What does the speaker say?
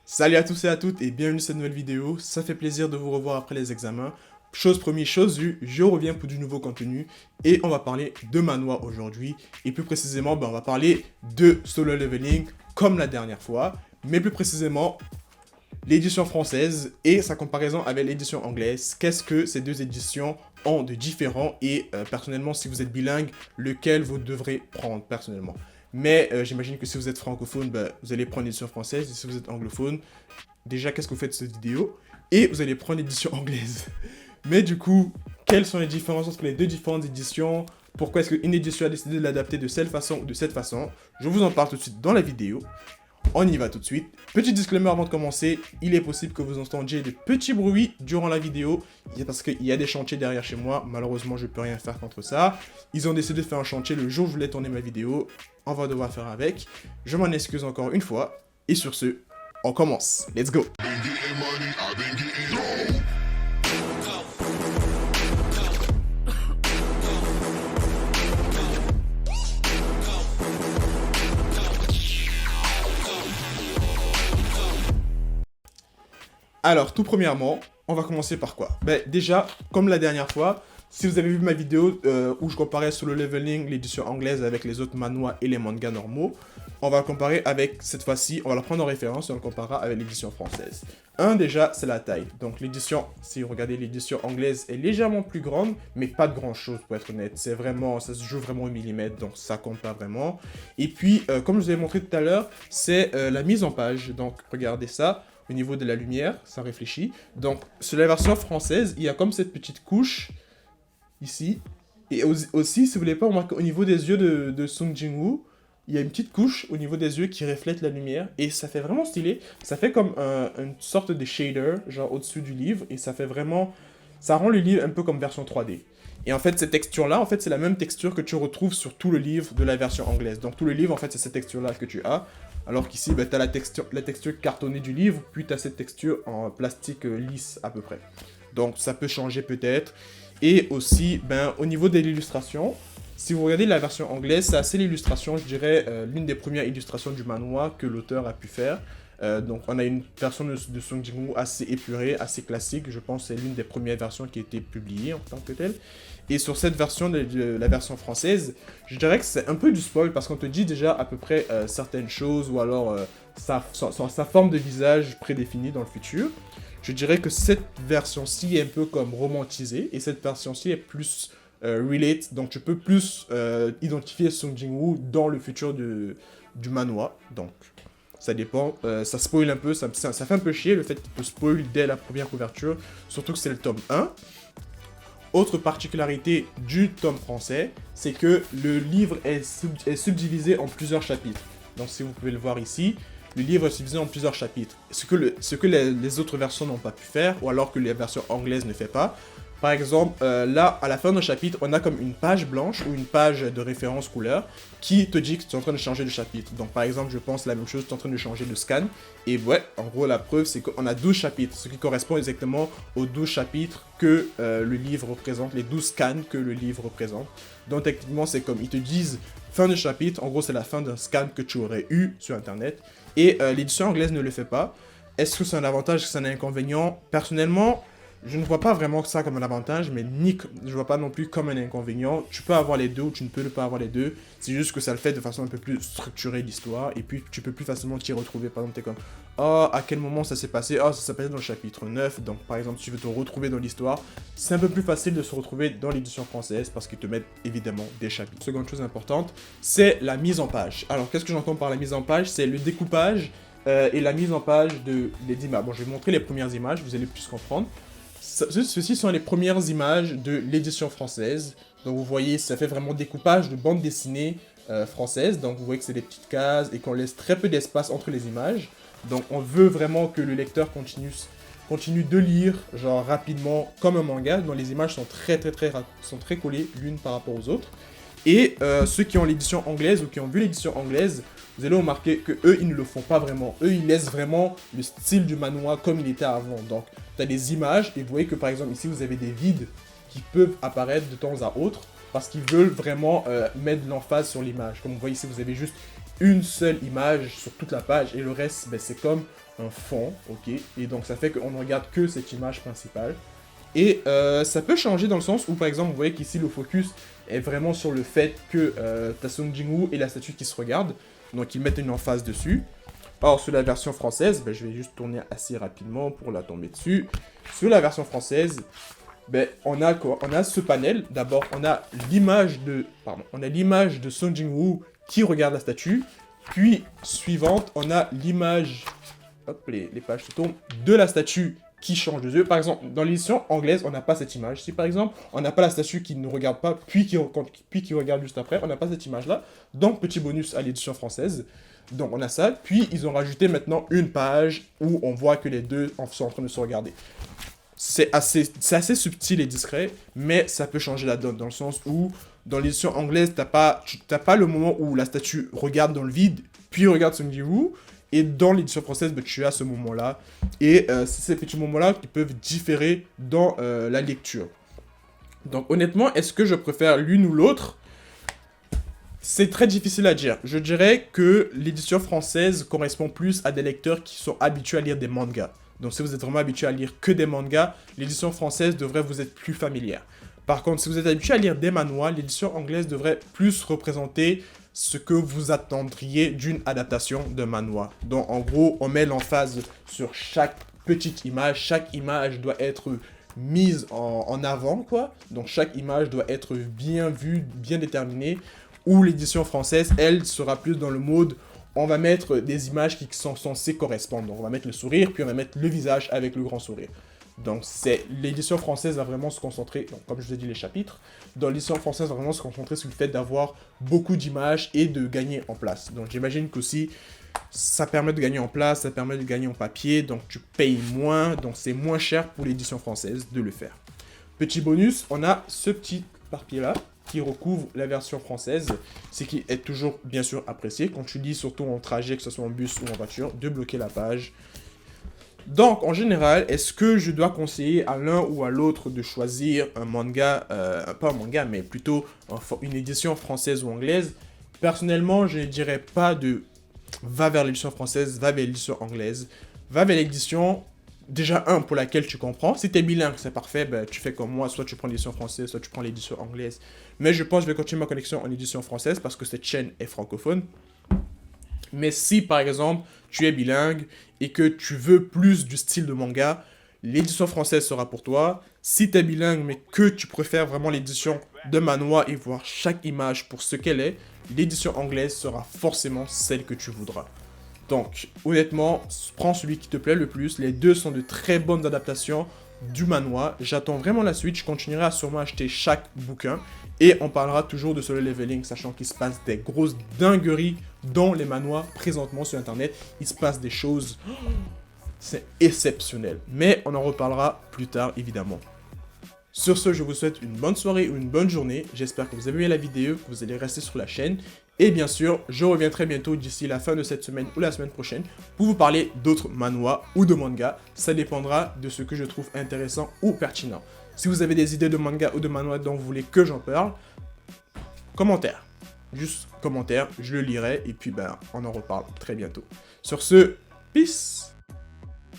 Salut à tous et à toutes et bienvenue sur cette nouvelle vidéo, ça fait plaisir de vous revoir après les examens. Chose première, chose vue, je reviens pour du nouveau contenu et on va parler de manhwa aujourd'hui. Et plus précisément, on va parler de Solo Leveling comme la dernière fois, mais plus précisément l'édition française et sa comparaison avec l'édition anglaise. Qu'est-ce que ces deux éditions ont de différent et personnellement, si vous êtes bilingue, lequel vous devrez prendre personnellement. Mais j'imagine que si vous êtes francophone, vous allez prendre l'édition française. Et si vous êtes anglophone, déjà, qu'est-ce que vous faites de cette vidéo? Et vous allez prendre l'édition anglaise. Mais du coup, quelles sont les différences entre les deux différentes éditions? Pourquoi est-ce qu'une édition a décidé de l'adapter de cette façon ou de cette façon? Je vous en parle tout de suite dans la vidéo. On y va tout de suite. Petit disclaimer avant de commencer, il est possible que vous entendiez des petits bruits durant la vidéo, parce qu'il y a des chantiers derrière chez moi, malheureusement je peux rien faire contre ça. Ils ont décidé de faire un chantier le jour où je voulais tourner ma vidéo, on va devoir faire avec. Je m'en excuse encore une fois, et sur ce, on commence. Let's go! Alors, tout premièrement, on va commencer par quoi? Déjà, comme la dernière fois, si vous avez vu ma vidéo où je comparais Solo Leveling, l'édition anglaise, avec les autres manhwas et les mangas normaux, on va le comparer avec, cette fois-ci, on va la prendre en référence et on le comparera avec l'édition française. Déjà, c'est la taille. Donc, l'édition, si vous regardez l'édition anglaise, est légèrement plus grande, mais pas de grand-chose, pour être honnête. C'est vraiment, ça se joue vraiment au millimètre, donc ça compte pas vraiment. Et puis, comme je vous ai montré tout à l'heure, c'est la mise en page. Donc, regardez ça. Au niveau de la lumière, ça réfléchit. Donc, sur la version française, il y a comme cette petite couche, ici. Et aussi, si vous voulez pas remarquer, au niveau des yeux de Sung Jin-woo, il y a une petite couche au niveau des yeux qui reflète la lumière. Et ça fait vraiment stylé. Ça fait comme une sorte de shader, genre au-dessus du livre. Et ça fait vraiment... Ça rend le livre un peu comme version 3D. Et en fait, cette texture-là, en fait, c'est la même texture que tu retrouves sur tout le livre de la version anglaise. Donc, tout le livre, en fait, c'est cette texture-là que tu as. Alors qu'ici, tu as la texture cartonnée du livre, puis tu as cette texture en plastique lisse, à peu près. Donc, ça peut changer peut-être. Et aussi, au niveau de l'illustration, si vous regardez la version anglaise, c'est assez l'illustration, je dirais, l'une des premières illustrations du manhwa que l'auteur a pu faire. Donc on a une version de Sung Jin-woo assez épurée, assez classique, je pense que c'est l'une des premières versions qui a été publiée en tant que telle. Et sur cette version, de la version française, je dirais que c'est un peu du spoil parce qu'on te dit déjà à peu près certaines choses ou alors sa forme de visage prédéfinie dans le futur. Je dirais que cette version-ci est un peu comme romantisée et cette version-ci est plus relate, donc tu peux plus identifier Sung Jin-woo dans le futur du manhwa, donc... Ça dépend, ça spoil un peu, ça fait un peu chier le fait qu'il peut spoil dès la première couverture, surtout que c'est le tome 1. Autre particularité du tome français, c'est que le livre est subdivisé en plusieurs chapitres. Donc si vous pouvez le voir ici, le livre est subdivisé en plusieurs chapitres. Ce que les autres versions n'ont pas pu faire, ou alors que les versions anglaises ne font pas. Par exemple, là, à la fin d'un chapitre, on a comme une page blanche ou une page de référence couleur qui te dit que tu es en train de changer de chapitre. Donc, par exemple, je pense la même chose, tu es en train de changer de scan. Et ouais, en gros, la preuve, c'est qu'on a 12 chapitres, ce qui correspond exactement aux 12 chapitres que le livre représente, les 12 scans que le livre représente. Donc, techniquement, c'est comme ils te disent fin de chapitre, en gros, c'est la fin d'un scan que tu aurais eu sur Internet. Et l'édition anglaise ne le fait pas. Est-ce que c'est un avantage, est-ce que c'est un inconvénient? Personnellement, je ne vois pas vraiment ça comme un avantage, mais je ne vois pas non plus comme un inconvénient. Tu peux avoir les deux ou tu ne peux pas avoir les deux. C'est juste que ça le fait de façon un peu plus structurée l'histoire. Et puis tu peux plus facilement t'y retrouver. Par exemple, tu es comme, oh, à quel moment ça s'est passé? Oh, ça s'est passé dans le chapitre 9. Donc par exemple, si tu veux te retrouver dans l'histoire, c'est un peu plus facile de se retrouver dans l'édition française parce qu'ils te mettent évidemment des chapitres. Seconde chose importante, c'est la mise en page. Alors qu'est-ce que j'entends par la mise en page? C'est le découpage et la mise en page des images. Bon, je vais vous montrer les premières images, vous allez plus comprendre. Ceci sont les premières images de l'édition française. Donc vous voyez, ça fait vraiment découpage de bande dessinée française. Donc vous voyez que c'est des petites cases et qu'on laisse très peu d'espace entre les images. Donc on veut vraiment que le lecteur continue de lire genre rapidement comme un manga, dont les images sont très collées l'une par rapport aux autres. Et ceux qui ont l'édition anglaise ou qui ont vu l'édition anglaise, vous allez remarquer que eux ils ne le font pas vraiment. Eux, ils laissent vraiment le style du manhwa comme il était avant. Donc, tu as des images et vous voyez que par exemple ici, vous avez des vides qui peuvent apparaître de temps à autre parce qu'ils veulent vraiment mettre de l'emphase sur l'image. Comme vous voyez ici, vous avez juste une seule image sur toute la page et le reste, ben, c'est comme un fond, ok? Et donc ça fait qu'on ne regarde que cette image principale. Et ça peut changer dans le sens où, par exemple, vous voyez qu'ici, le focus est vraiment sur le fait que t'as Sung Jin-woo et la statue qui se regardent. Donc, ils mettent une emphase dessus. Or, sur la version française, ben, je vais juste tourner assez rapidement pour la tomber dessus. Sur la version française, ben, on a quoi? On a ce panel. D'abord, on a l'image de Sung Jin-woo qui regarde la statue. Puis, suivante, on a l'image... Hop, les pages se tournent. De la statue qui change de yeux. Par exemple, dans l'édition anglaise, on n'a pas cette image. Si par exemple, on n'a pas la statue qui ne regarde pas, puis qui regarde juste après, on n'a pas cette image-là. Donc, petit bonus à l'édition française. Donc, on a ça. Puis, ils ont rajouté maintenant une page où on voit que les deux sont en train de se regarder. C'est assez subtil et discret, mais ça peut changer la donne, dans le sens où, dans l'édition anglaise, t'as pas le moment où la statue regarde dans le vide, puis regarde Sung Ji-woo. Et dans l'édition française, ben, tu as ce moment-là. Et c'est ces petits moments-là qui peuvent différer dans la lecture. Donc honnêtement, est-ce que je préfère l'une ou l'autre? C'est très difficile à dire. Je dirais que l'édition française correspond plus à des lecteurs qui sont habitués à lire des mangas. Donc si vous êtes vraiment habitué à lire que des mangas, l'édition française devrait vous être plus familière. Par contre, si vous êtes habitué à lire des manhwas, l'édition anglaise devrait plus représenter ce que vous attendriez d'une adaptation de manhwa. Donc, en gros, on met l'emphase sur chaque petite image. Chaque image doit être mise en avant, quoi. Donc, chaque image doit être bien vue, bien déterminée. Ou l'édition française, elle, sera plus dans le mode... On va mettre des images qui sont censées correspondre. Donc, on va mettre le sourire, puis on va mettre le visage avec le grand sourire. Donc, l'édition française va vraiment se concentrer, donc, comme je vous ai dit, les chapitres. Dans l'édition française, va vraiment se concentrer sur le fait d'avoir beaucoup d'images et de gagner en place. Donc, j'imagine qu'aussi, ça permet de gagner en place, ça permet de gagner en papier, donc tu payes moins, donc c'est moins cher pour l'édition française de le faire. Petit bonus, on a ce petit papier-là qui recouvre la version française, ce qui est toujours, bien sûr, apprécié. Quand tu lis, surtout en trajet, que ce soit en bus ou en voiture, de bloquer la page. Donc, en général, est-ce que je dois conseiller à l'un ou à l'autre de choisir un manga, pas un manga, mais plutôt une édition française ou anglaise? Personnellement, je ne dirais pas de va vers l'édition française, va vers l'édition anglaise. Va vers l'édition, déjà pour laquelle tu comprends. Si tu es bilingue, c'est parfait, ben, tu fais comme moi, soit tu prends l'édition française, soit tu prends l'édition anglaise. Mais je pense que je vais continuer ma connexion en édition française parce que cette chaîne est francophone. Mais si, par exemple, tu es bilingue et que tu veux plus du style de manga, l'édition française sera pour toi. Si tu es bilingue mais que tu préfères vraiment l'édition de manhwa et voir chaque image pour ce qu'elle est, l'édition anglaise sera forcément celle que tu voudras. Donc, honnêtement, prends celui qui te plaît le plus. Les deux sont de très bonnes adaptations du manhwa. J'attends vraiment la suite. Je continuerai à sûrement acheter chaque bouquin. Et on parlera toujours de Solo Leveling, sachant qu'il se passe des grosses dingueries dans les manhwas présentement sur Internet. Il se passe des choses... C'est exceptionnel. Mais on en reparlera plus tard, évidemment. Sur ce, je vous souhaite une bonne soirée ou une bonne journée. J'espère que vous avez aimé la vidéo, que vous allez rester sur la chaîne. Et bien sûr, je reviens très bientôt d'ici la fin de cette semaine ou la semaine prochaine pour vous parler d'autres manhwas ou de mangas. Ça dépendra de ce que je trouve intéressant ou pertinent. Si vous avez des idées de manga ou de manhwa dont vous voulez que j'en parle, commentaire. Juste commentaire, je le lirai et puis ben, on en reparle très bientôt. Sur ce, peace!